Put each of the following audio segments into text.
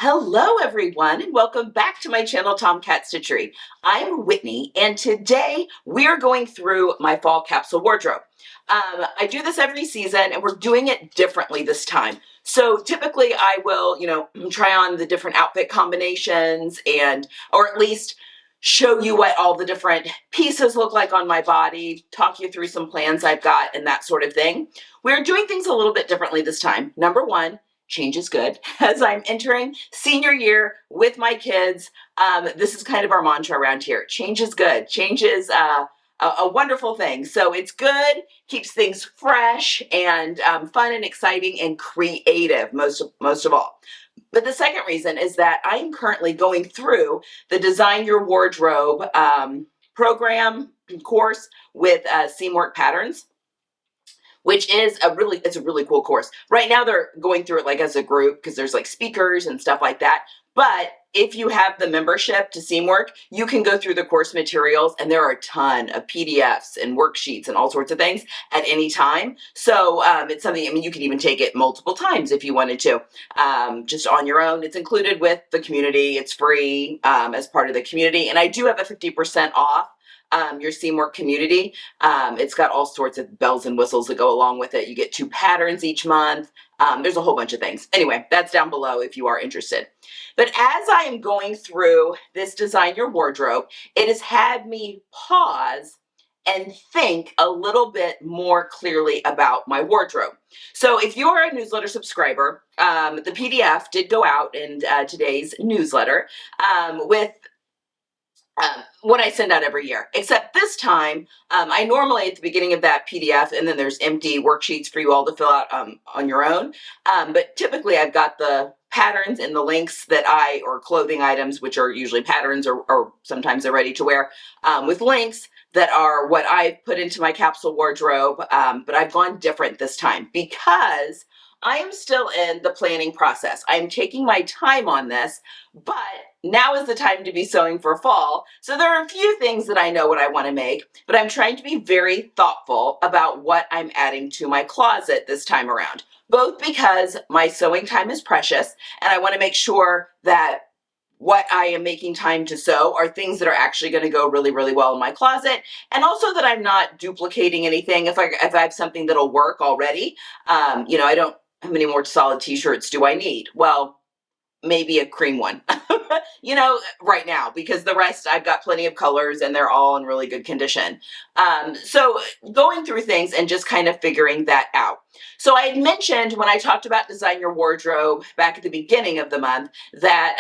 Hello everyone and welcome back to my channel Tomcat Stitchery. I'm Whitney and today we're going through my fall capsule wardrobe. I do this every season and we're doing it differently this time. So typically I will, try on the different outfit combinations or at least show you what all the different pieces look like on my body, talk you through some plans I've got and that sort of thing. We're doing things a little bit differently this time. Number one, change is good. As I'm entering senior year with my kids, this is kind of our mantra around here. Change is good. Change is a wonderful thing. So it's good, keeps things fresh and fun and exciting and creative most of all. But the second reason is that I'm currently going through the Design Your Wardrobe program course with Seamwork patterns, which is it's a really cool course. Right now they're going through it like as a group because there's like speakers and stuff like that. But if you have the membership to Seamwork, you can go through the course materials and there are a ton of PDFs and worksheets and all sorts of things at any time. So it's something, you can even take it multiple times if you wanted to, just on your own. It's included with the community. It's free as part of the community. And I do have a 50% off your Seamwork community. It's got all sorts of bells and whistles that go along with it. You get 2 patterns each month. There's a whole bunch of things. Anyway, that's down below if you are interested. But as I am going through this Design Your Wardrobe, it has had me pause and think a little bit more clearly about my wardrobe. So if you're a newsletter subscriber, the PDF did go out in today's newsletter with what I send out every year, except this time, I normally at the beginning of that PDF, and then there's empty worksheets for you all to fill out on your own. But typically I've got the patterns and the links or clothing items, which are usually patterns or sometimes they're ready to wear, with links that are what I put into my capsule wardrobe. But I've gone different this time because I am still in the planning process. I'm taking my time on this, but now is the time to be sewing for fall. So there are a few things that I know what I want to make, but I'm trying to be very thoughtful about what I'm adding to my closet this time around, both because my sewing time is precious and I want to make sure that what I am making time to sew are things that are actually going to go really, really well in my closet. And also that I'm not duplicating anything. If I have something that'll work already, I don't, how many more solid t-shirts do I need? Well, maybe a cream one, right now, because the rest I've got plenty of colors and they're all in really good condition. So going through things and just kind of figuring that out. So I had mentioned when I talked about Design Your Wardrobe back at the beginning of the month that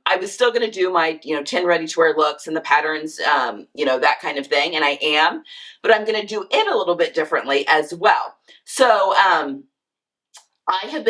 I was still going to do my, 10 ready to wear looks and the patterns, that kind of thing. And I am, but I'm going to do it a little bit differently as well. So, I've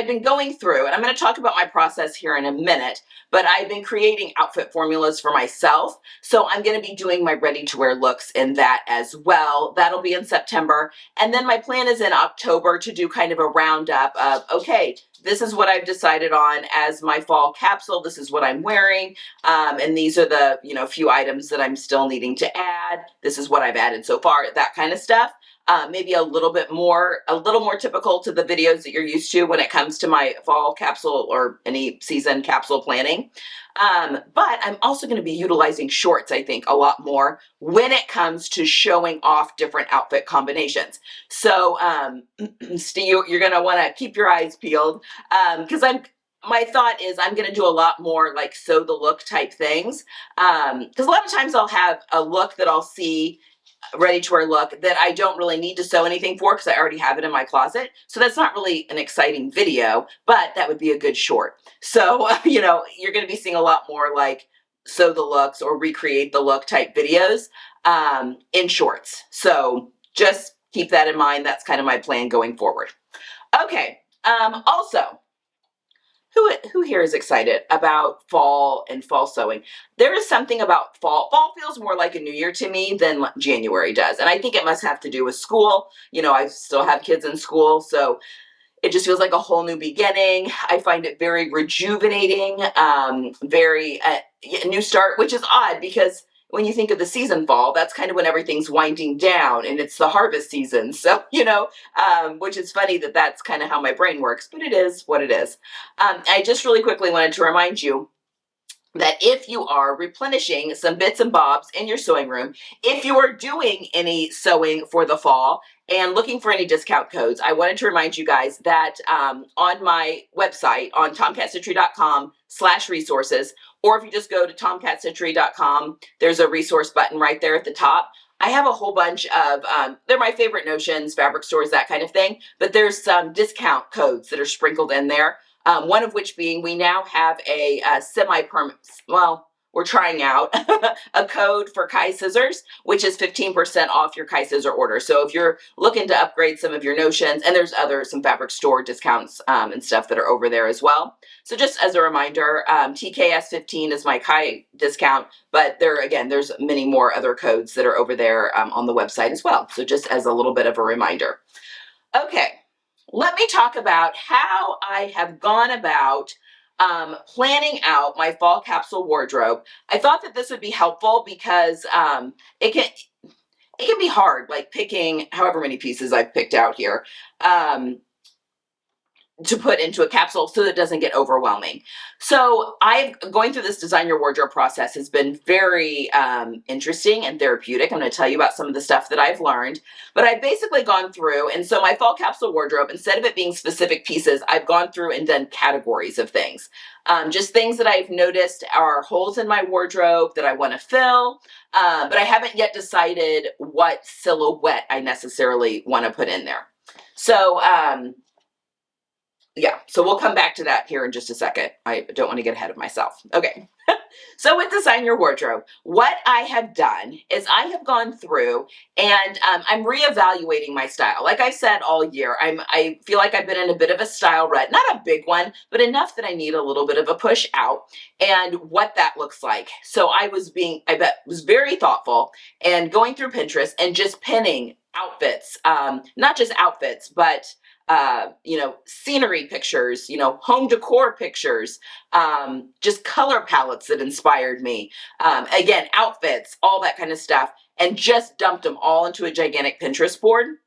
been going through, and I'm going to talk about my process here in a minute, but I've been creating outfit formulas for myself. So I'm going to be doing my ready to wear looks in that as well. That'll be in September. And then my plan is in October to do kind of a roundup of, okay, this is what I've decided on as my fall capsule. This is what I'm wearing. And these are the, few items that I'm still needing to add. This is what I've added so far, that kind of stuff. Maybe a little more typical to the videos that you're used to when it comes to my fall capsule or any season capsule planning. But I'm also going to be utilizing shorts, I think, a lot more when it comes to showing off different outfit combinations. So, Steve, you're going to want to keep your eyes peeled because my thought is I'm going to do a lot more like sew the look type things. Because a lot of times I'll have a look that I'll see ready to wear look that I don't really need to sew anything for because I already have it in my closet. So that's not really an exciting video, but that would be a good short. So, you're going to be seeing a lot more like sew the looks or recreate the look type videos in shorts. So just keep that in mind. That's kind of my plan going forward. Okay. Also, who here is excited about fall and fall sewing? There is something about fall. Fall feels more like a new year to me than January does. And I think it must have to do with school. I still have kids in school, so it just feels like a whole new beginning. I find it very rejuvenating, very new start, which is odd because when you think of the season fall, that's kind of when everything's winding down and it's the harvest season. So, which is funny that that's kind of how my brain works, but it is what it is. I just really quickly wanted to remind you that if you are replenishing some bits and bobs in your sewing room, if you are doing any sewing for the fall and looking for any discount codes, I wanted to remind you guys that on my website on tomcatstitchery.com/resources, or if you just go to tomcatstitchery.com, there's a resource button right there at the top. I have a whole bunch of, they're my favorite notions, fabric stores, that kind of thing, but there's some discount codes that are sprinkled in there. One of which being we now have a semi-permanent, well, we're trying out a code for Kai Scissors, which is 15% off your Kai Scissor order. So if you're looking to upgrade some of your notions, and there's some fabric store discounts and stuff that are over there as well. So just as a reminder, TKS15 is my Kai discount, but there's many more other codes that are over there on the website as well. So just as a little bit of a reminder. Okay. Let me talk about how I have gone about planning out my fall capsule wardrobe. I thought that this would be helpful because it can be hard, like picking however many pieces I've picked out here. To put into a capsule so that it doesn't get overwhelming. So going through this design your wardrobe process has been very interesting and therapeutic. I'm going to tell you about some of the stuff that I've learned, but I've basically gone through, and so my fall capsule wardrobe, instead of it being specific pieces, I've gone through and done categories of things. Just things that I've noticed are holes in my wardrobe that I want to fill, but I haven't yet decided what silhouette I necessarily want to put in there. So, yeah, so we'll come back to that here in just a second. I don't want to get ahead of myself. Okay, so with Design Your Wardrobe, what I have done is I have gone through and I'm reevaluating my style. Like I said all year, I feel like I've been in a bit of a style rut, not a big one, but enough that I need a little bit of a push out and what that looks like. So I was very thoughtful and going through Pinterest and just pinning outfits, not just outfits, but scenery pictures, home decor pictures, just color palettes that inspired me. Again, outfits, all that kind of stuff, and just dumped them all into a gigantic Pinterest board.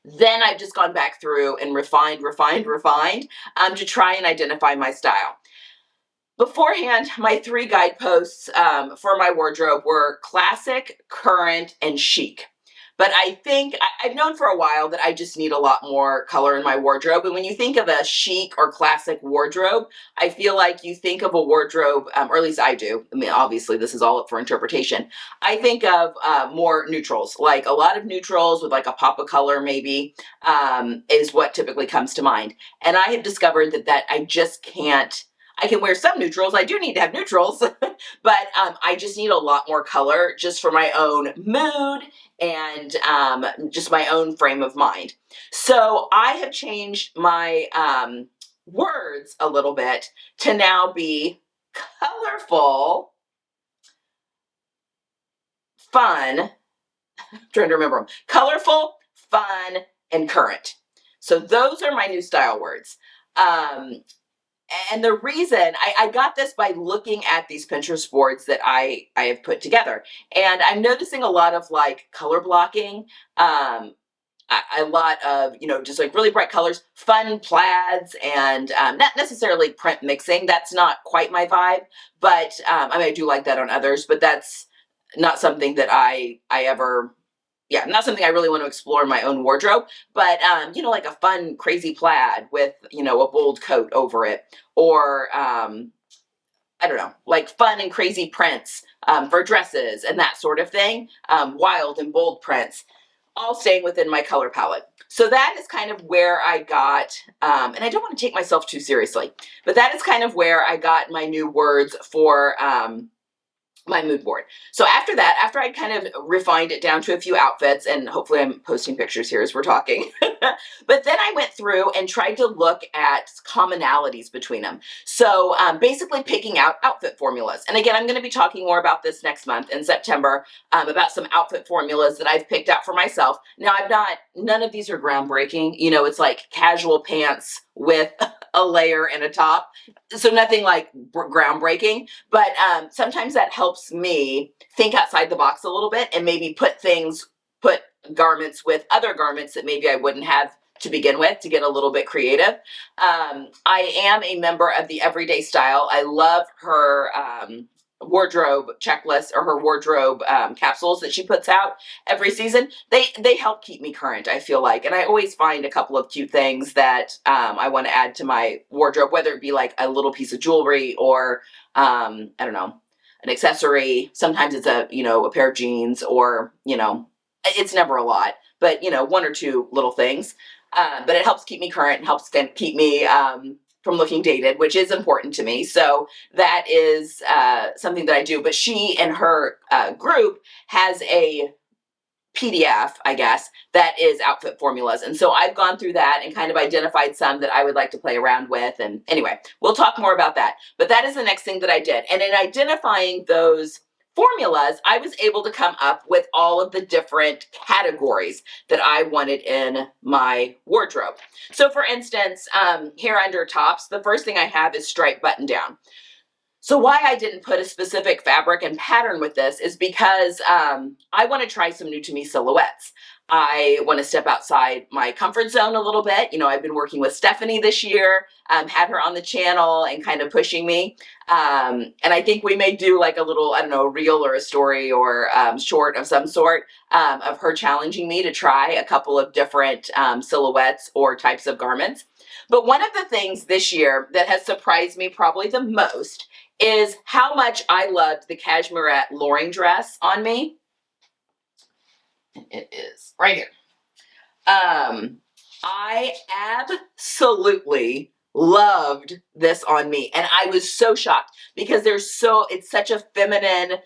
Then I've just gone back through and refined to try and identify my style. Beforehand, my 3 guideposts for my wardrobe were classic, current, and chic. But I think I've known for a while that I just need a lot more color in my wardrobe. And when you think of a chic or classic wardrobe, I feel like you think of a wardrobe, or at least I do. I mean, obviously this is all up for interpretation. I think of more neutrals, like a lot of neutrals with like a pop of color maybe is what typically comes to mind. And I have discovered that I just can't. I can wear some neutrals. I do need to have neutrals, but I just need a lot more color just for my own mood and just my own frame of mind. So I have changed my words a little bit to now be colorful, fun, I'm trying to remember them, colorful, fun, and current. So those are my new style words. And the reason I got this by looking at these Pinterest boards that I have put together, and I'm noticing a lot of like color blocking, a lot of, just like really bright colors, fun plaids, and not necessarily print mixing. That's not quite my vibe, but I mean, I do like that on others, but that's not something that I ever, not something I really want to explore in my own wardrobe, but, like a fun, crazy plaid with, a bold coat over it, or, I don't know, like fun and crazy prints for dresses and that sort of thing, wild and bold prints, all staying within my color palette. So that is kind of where I got, and I don't want to take myself too seriously, but that is kind of where I got my new words for, my mood board. So after that, after I kind of refined it down to a few outfits, and hopefully I'm posting pictures here as we're talking, but then I went through and tried to look at commonalities between them. So basically picking out outfit formulas. And again, I'm going to be talking more about this next month in September, about some outfit formulas that I've picked out for myself. Now none of these are groundbreaking. It's like casual pants with a layer and a top. So nothing like groundbreaking, but sometimes that helps me think outside the box a little bit and maybe put garments with other garments that maybe I wouldn't have to begin with, to get a little bit creative. I am a member of the Everyday Style. I love her wardrobe checklist, or her wardrobe capsules that she puts out every season. They help keep me current, I feel like, and I always find a couple of cute things that I want to add to my wardrobe, whether it be like a little piece of jewelry or I don't know, an accessory. Sometimes it's a pair of jeans, or it's never a lot, but one or two little things. But it helps keep me current and helps keep me from looking dated, which is important to me. So that is something that I do. But she and her group has a PDF, I guess, that is outfit formulas. And so I've gone through that and kind of identified some that I would like to play around with. And anyway, we'll talk more about that. But that is the next thing that I did. And in identifying those formulas, I was able to come up with all of the different categories that I wanted in my wardrobe. So for instance, here under tops, the first thing I have is striped button down. So why I didn't put a specific fabric and pattern with this is because I want to try some new to me silhouettes. I want to step outside my comfort zone a little bit. I've been working with Stephanie this year, had her on the channel and kind of pushing me. And I think we may do like a little, I don't know, reel or a story or short of some sort of her challenging me to try a couple of different silhouettes or types of garments. But one of the things this year that has surprised me probably the most is how much I loved the cashmerette Loring dress on me. It is right here. I absolutely loved this on me, and I was so shocked because it's such a feminine,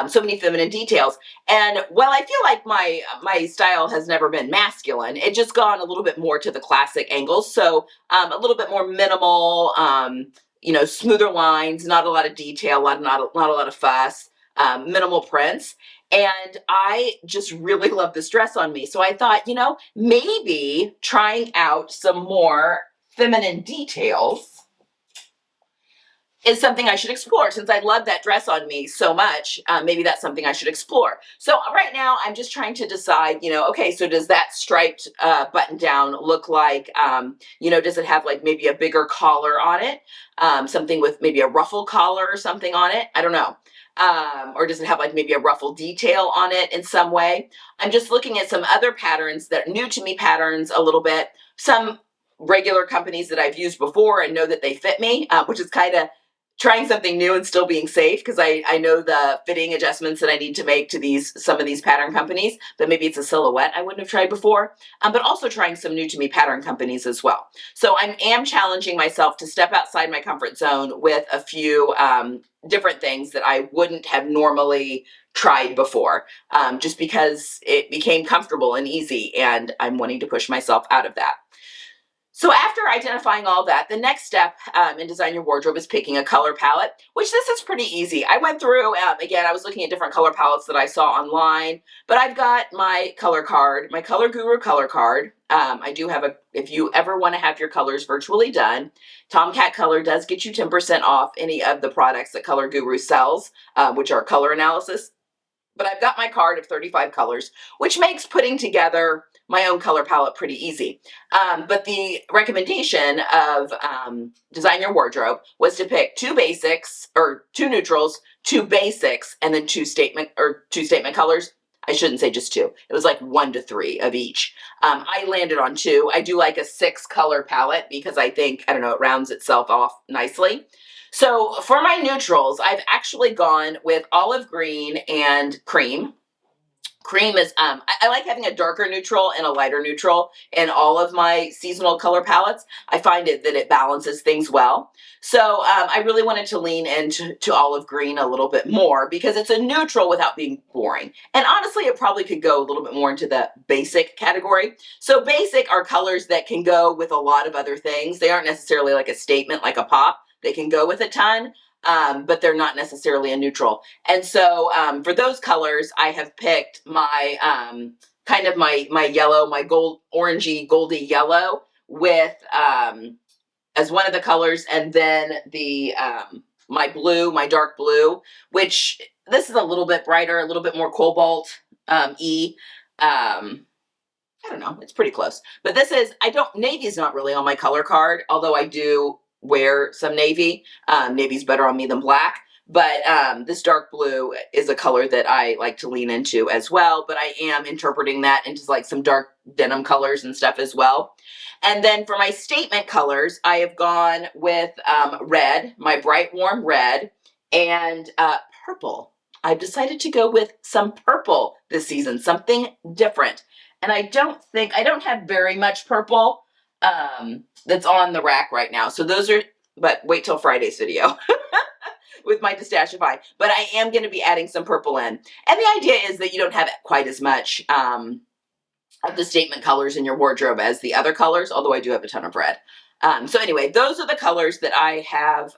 so many feminine details. And while I feel like my style has never been masculine, it just gone a little bit more to the classic angles. So a little bit more minimal, smoother lines, not a lot of detail, not a lot of fuss, minimal prints. And I just really love this dress on me. So I thought, maybe trying out some more feminine details is something I should explore. Since I love that dress on me so much, maybe that's something I should explore. So right now I'm just trying to decide, okay, so does that striped button down look like, does it have like maybe a bigger collar on it? Something with maybe a ruffle collar or something on it? I don't know. Or does it have like maybe a ruffle detail on it in some way? I'm just looking at some other patterns that are new to me patterns a little bit. Some regular companies that I've used before and know that they fit me, which is kind of trying something new and still being safe, because I know the fitting adjustments that I need to make to some of these pattern companies, but maybe it's a silhouette I wouldn't have tried before, but also trying some new to me pattern companies as well. So I am challenging myself to step outside my comfort zone with a few different things that I wouldn't have normally tried before, just because it became comfortable and easy, and I'm wanting to push myself out of that. So after identifying all that, the next step in Design Your Wardrobe is picking a color palette, which this is pretty easy. I went through, again, I was looking at different color palettes that I saw online, but I've got my color card, my Color Guru color card. I do have if you ever want to have your colors virtually done, Tomcat Color does get you 10% off any of the products that Color Guru sells, which are color analysis. But I've got my card of 35 colors, which makes putting together my own color palette pretty easy. But the recommendation of Design Your Wardrobe was to pick two basics, or two neutrals, two basics, and then two statement colors. I shouldn't say just two. It was like 1 to 3 of each. I landed on 2. I do like a 6 color palette because I think, I don't know, it rounds itself off nicely. So for my neutrals, I've actually gone with olive green and cream. Cream is, I like having a darker neutral and a lighter neutral in all of my seasonal color palettes. I find that it balances things well. So I really wanted to lean into olive green a little bit more because it's a neutral without being boring. And honestly, it probably could go a little bit more into the basic category. So basic are colors that can go with a lot of other things. They aren't necessarily like a statement, like a pop. They can go with a ton, but they're not necessarily a neutral. And so for those colors, I have picked my kind of my yellow, my orangey, goldy yellow with as one of the colors, and then the my blue, my dark blue, which this is a little bit brighter, a little bit more cobalt E. I don't know, it's pretty close. But this is, navy is not really on my color card, although I do wear some navy. Navy's better on me than black. But this dark blue is a color that I like to lean into as well. But I am interpreting that into like some dark denim colors and stuff as well. And then for my statement colors, I have gone with red, my bright warm red, and purple. I've decided to go with some purple this season, something different. And I don't have very much purple that's on the rack right now. So those are, but wait till Friday's video with my Distashify. But I am going to be adding some purple in. And the idea is that you don't have quite as much of the statement colors in your wardrobe as the other colors, although I do have a ton of red. So anyway, those are the colors that I have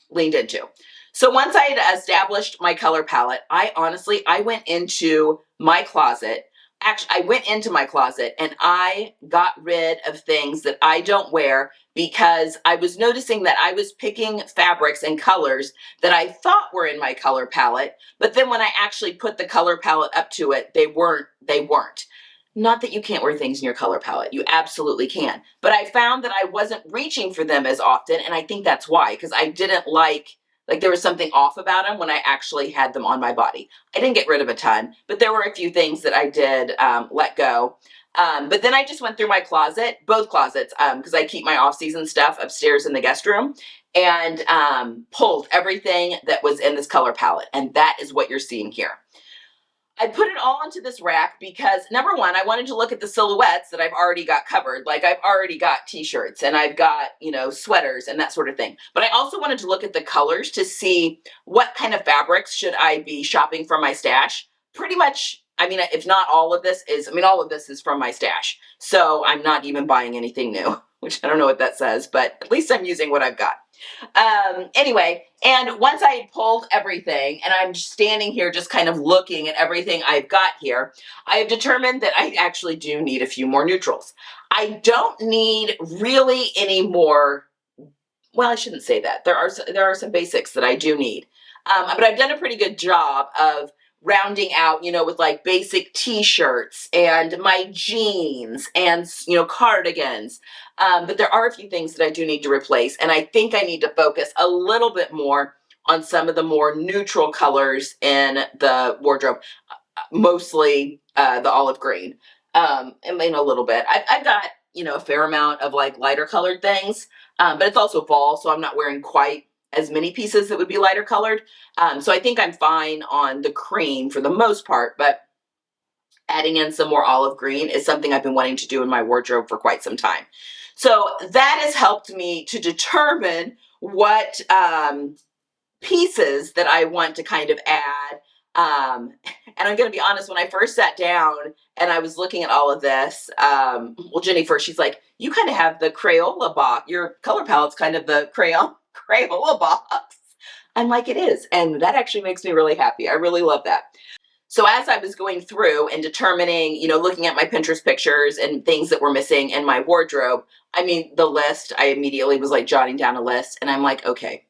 leaned into. So once I had established my color palette, I went into my closet. Actually, I went into my closet and I got rid of things that I don't wear because I was noticing that I was picking fabrics and colors that I thought were in my color palette, but then when I actually put the color palette up to it, they weren't. Not that you can't wear things in your color palette. You absolutely can. But I found that I wasn't reaching for them as often, and I think that's why, because I didn't like there was something off about them when I actually had them on my body. I didn't get rid of a ton, but there were a few things that I did let go. But then I just went through my closet, both closets, because I keep my off-season stuff upstairs in the guest room, and pulled everything that was in this color palette, and that is what you're seeing here. I put it all into this rack because, number one, I wanted to look at the silhouettes that I've already got covered. Like I've already got t-shirts and I've got, sweaters and that sort of thing. But I also wanted to look at the colors to see what kind of fabrics should I be shopping from my stash. Pretty much, if not all of this is, all of this is from my stash. So I'm not even buying anything new, which I don't know what that says, but at least I'm using what I've got. Anyway, and once I had pulled everything and I'm standing here just kind of looking at everything I've got here, I have determined that I actually do need a few more neutrals. I don't need really any more. Well, I shouldn't say that. There are some basics that I do need. But I've done a pretty good job of rounding out, with like basic t-shirts and my jeans and, cardigans. But there are a few things that I do need to replace. And I think I need to focus a little bit more on some of the more neutral colors in the wardrobe, mostly the olive green. A little bit. I've got, a fair amount of like lighter colored things, but it's also fall, so I'm not wearing quite as many pieces that would be lighter colored. So I think I'm fine on the cream for the most part, but adding in some more olive green is something I've been wanting to do in my wardrobe for quite some time. So that has helped me to determine what pieces that I want to kind of add. And I'm going to be honest, when I first sat down and I was looking at all of this, Jenny first, she's like, you kind of have the Crayola box. Your color palette's kind of the Crayola box. I'm like, it is. And that actually makes me really happy. I really love that. So as I was going through and determining, looking at my Pinterest pictures and things that were missing in my wardrobe, the list, I immediately was like jotting down a list and I'm like, okay,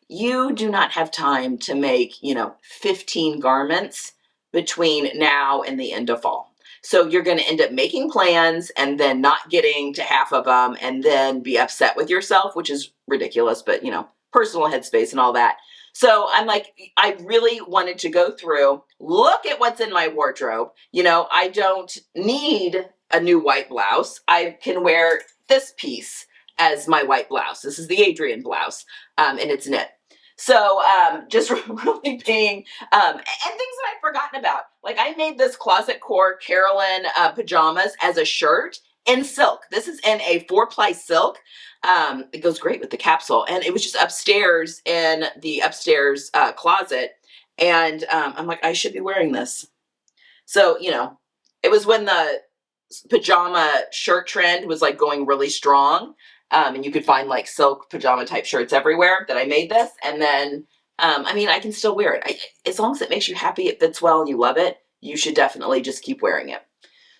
you do not have time to make, 15 garments between now and the end of fall. So you're going to end up making plans and then not getting to half of them and then be upset with yourself, which is ridiculous, but personal headspace and all that. So I'm like, I really wanted to go through, look at what's in my wardrobe. I don't need a new white blouse. I can wear this piece as my white blouse. This is the Adrian blouse, and it's knit. So just really being, and things that I've forgotten about. Like I made this Closet Core Carolyn pajamas as a shirt in silk. This is in a 4-ply silk. It goes great with the capsule. And it was just upstairs in the upstairs closet. And I'm like, I should be wearing this. So, it was when the pajama shirt trend was like going really strong. And you could find like silk pajama type shirts everywhere that I made this. And then, I can still wear it. As long as it makes you happy, it fits well and you love it, you should definitely just keep wearing it.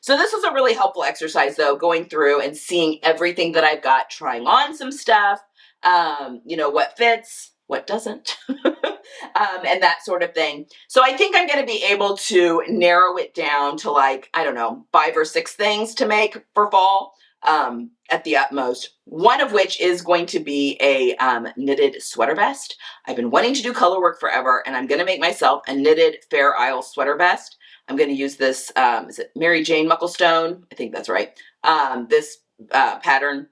So this was a really helpful exercise though, going through and seeing everything that I've got, trying on some stuff, what fits, what doesn't, and that sort of thing. So I think I'm going to be able to narrow it down to like, I don't know, 5 or 6 things to make for fall at the utmost. One of which is going to be a knitted sweater vest. I've been wanting to do color work forever, and I'm going to make myself a knitted Fair Isle sweater vest. I'm going to use this, is it Mary Jane Mucklestone? I think that's right. This pattern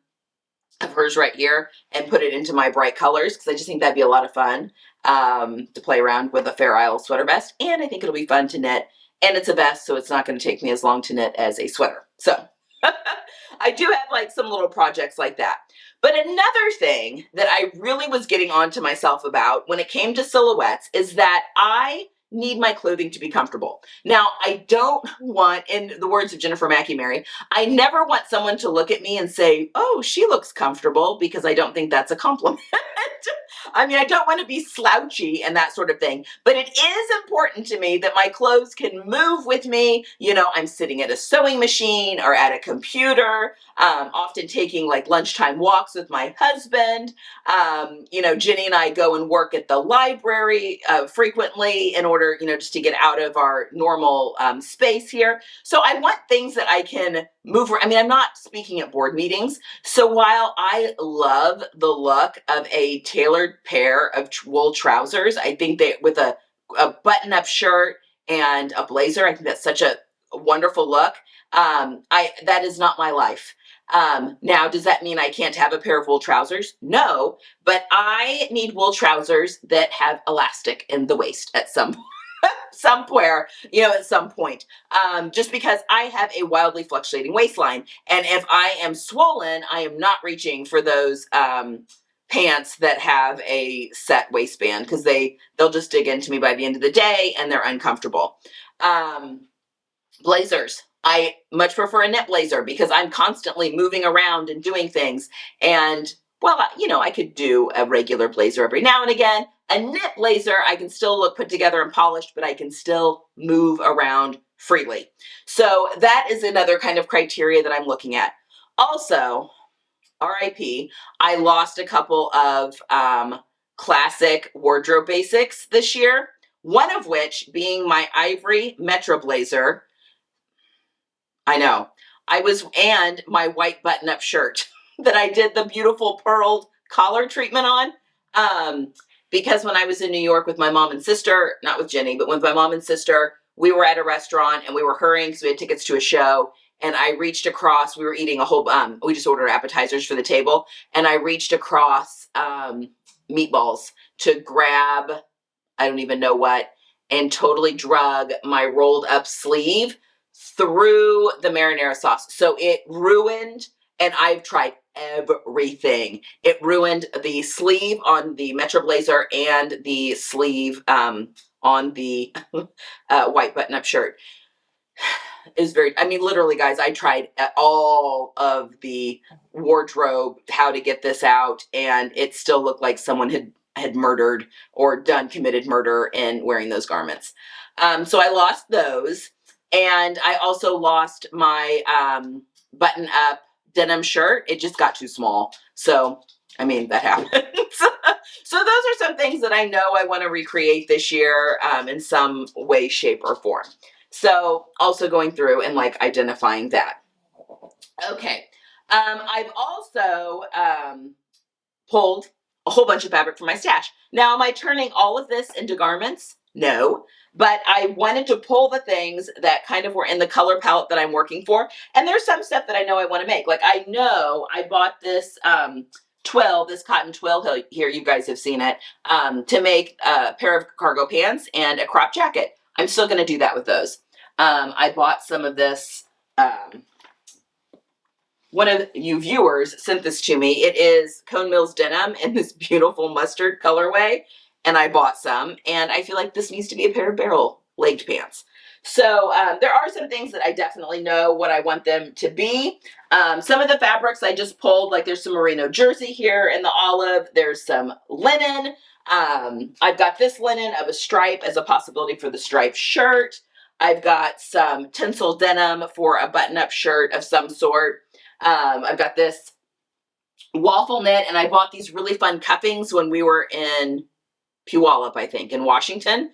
of hers right here, and put it into my bright colors because I just think that'd be a lot of fun to play around with a Fair Isle sweater vest. And I think it'll be fun to knit. And it's a vest, so it's not going to take me as long to knit as a sweater. So I do have like some little projects like that. But another thing that I really was getting onto myself about when it came to silhouettes is that I need my clothing to be comfortable. Now, I don't want, in the words of Jennifer McMurray, I never want someone to look at me and say, oh, she looks comfortable, because I don't think that's a compliment. I mean, I don't want to be slouchy and that sort of thing, but it is important to me that my clothes can move with me. You know, I'm sitting at a sewing machine or at a computer, often taking like lunchtime walks with my husband. Jenny and I go and work at the library frequently in order, just to get out of our normal space here. So I want things that I can move. I mean, I'm not speaking at board meetings. So while I love the look of a tailored pair of wool trousers, I think that with a button-up shirt and a blazer, I think that's such a wonderful look. That is not my life. Now, does that mean I can't have a pair of wool trousers? No, but I need wool trousers that have elastic in the waist at some somewhere, at some point, just because I have a wildly fluctuating waistline. And if I am swollen, I am not reaching for those pants that have a set waistband, because they'll just dig into me by the end of the day and they're uncomfortable. Blazers. I much prefer a knit blazer because I'm constantly moving around and doing things. And, well, I could do a regular blazer every now and again. A knit blazer, I can still look put together and polished, but I can still move around freely. So that is another kind of criteria that I'm looking at. Also, RIP, I lost a couple of classic wardrobe basics this year. One of which being my ivory Metro blazer. I know. And my white button-up shirt that I did the beautiful pearled collar treatment on. Because when I was in New York with my mom and sister, not with Jenny, but with my mom and sister, we were at a restaurant and we were hurrying because we had tickets to a show. And I reached across, we were eating a whole, we just ordered appetizers for the table. And I reached across meatballs to grab, I don't even know what, and totally drug my rolled up sleeve through the marinara sauce. So it ruined, and I've tried everything. It ruined the sleeve on the Metro blazer and the sleeve on the white button-up shirt. Is literally, guys, I tried all of the wardrobe, how to get this out, and it still looked like someone had murdered or committed murder in wearing those garments. So I lost those. And I also lost my button-up denim shirt. It just got too small. So, that happens. So those are some things that I know I want to recreate this year in some way, shape, or form. So also going through and identifying that. Okay. I've also pulled a whole bunch of fabric from my stash. Now, am I turning all of this into garments? No. But I wanted to pull the things that kind of were in the color palette that I'm working for. And there's some stuff that I know I want to make. I know I bought this this cotton twill here, you guys have seen it, to make a pair of cargo pants and a crop jacket. I'm still going to do that with those. I bought some of this, one of you viewers sent this to me. It is Cone Mills denim in this beautiful mustard colorway. And I bought some, and I feel like this needs to be a pair of barrel-legged pants. So there are some things that I definitely know what I want them to be. Some of the fabrics I just pulled, there's some merino jersey here in the olive. There's some linen. I've got this linen of a stripe as a possibility for the striped shirt. I've got some tinsel denim for a button-up shirt of some sort. I've got this waffle knit, and I bought these really fun cuffings when we were in Puyallup, I think, in Washington.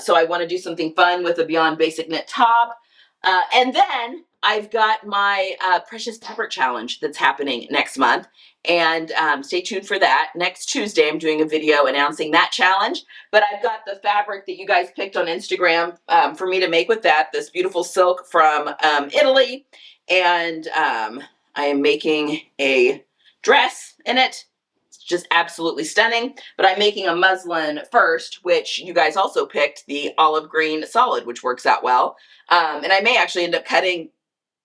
So I want to do something fun with a Beyond Basic Knit top. And then I've got my Precious Fabric Challenge that's happening next month. And stay tuned for that. Next Tuesday, I'm doing a video announcing that challenge. But I've got the fabric that you guys picked on Instagram for me to make with that, this beautiful silk from Italy. And I am making a dress in it. It's just absolutely stunning. But I'm making a muslin first, which you guys also picked, the olive green solid, which works out well. And I may actually end up cutting,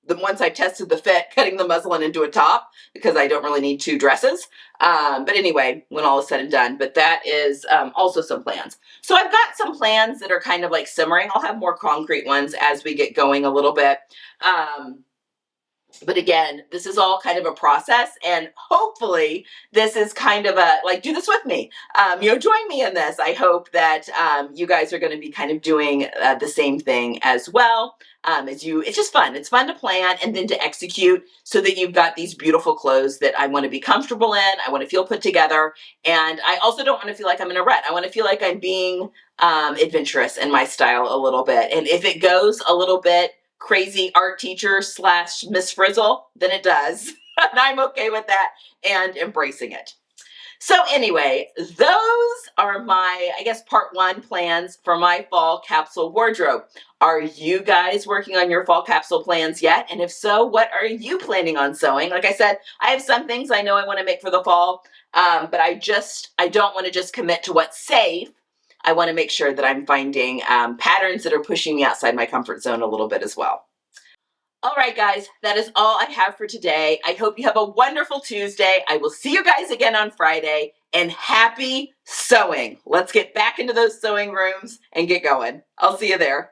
once I tested the fit, cutting the muslin into a top because I don't really need two dresses. But anyway, when all is said and done, but that is also some plans. So I've got some plans that are kind of like simmering. I'll have more concrete ones as we get going a little bit. But again, this is all kind of a process, and hopefully this is kind of a, like, do this with me. Join me in this. I hope that you guys are going to be kind of doing the same thing as well. It's just fun. It's fun to plan and then to execute so that you've got these beautiful clothes that I want to be comfortable in. I want to feel put together. And I also don't want to feel like I'm in a rut. I want to feel like I'm being adventurous in my style a little bit. And if it goes a little bit crazy art teacher / Miss Frizzle, then it does. And I'm okay with that and embracing it. So anyway, those are my, I guess, part one plans for my fall capsule wardrobe. Are you guys working on your fall capsule plans yet? And if so, what are you planning on sewing? Like I said, I have some things I know I want to make for the fall, but I don't want to just commit to what's safe. I want to make sure that I'm finding patterns that are pushing me outside my comfort zone a little bit as well. All right, guys, that is all I have for today. I hope you have a wonderful Tuesday. I will see you guys again on Friday, and happy sewing. Let's get back into those sewing rooms and get going. I'll see you there.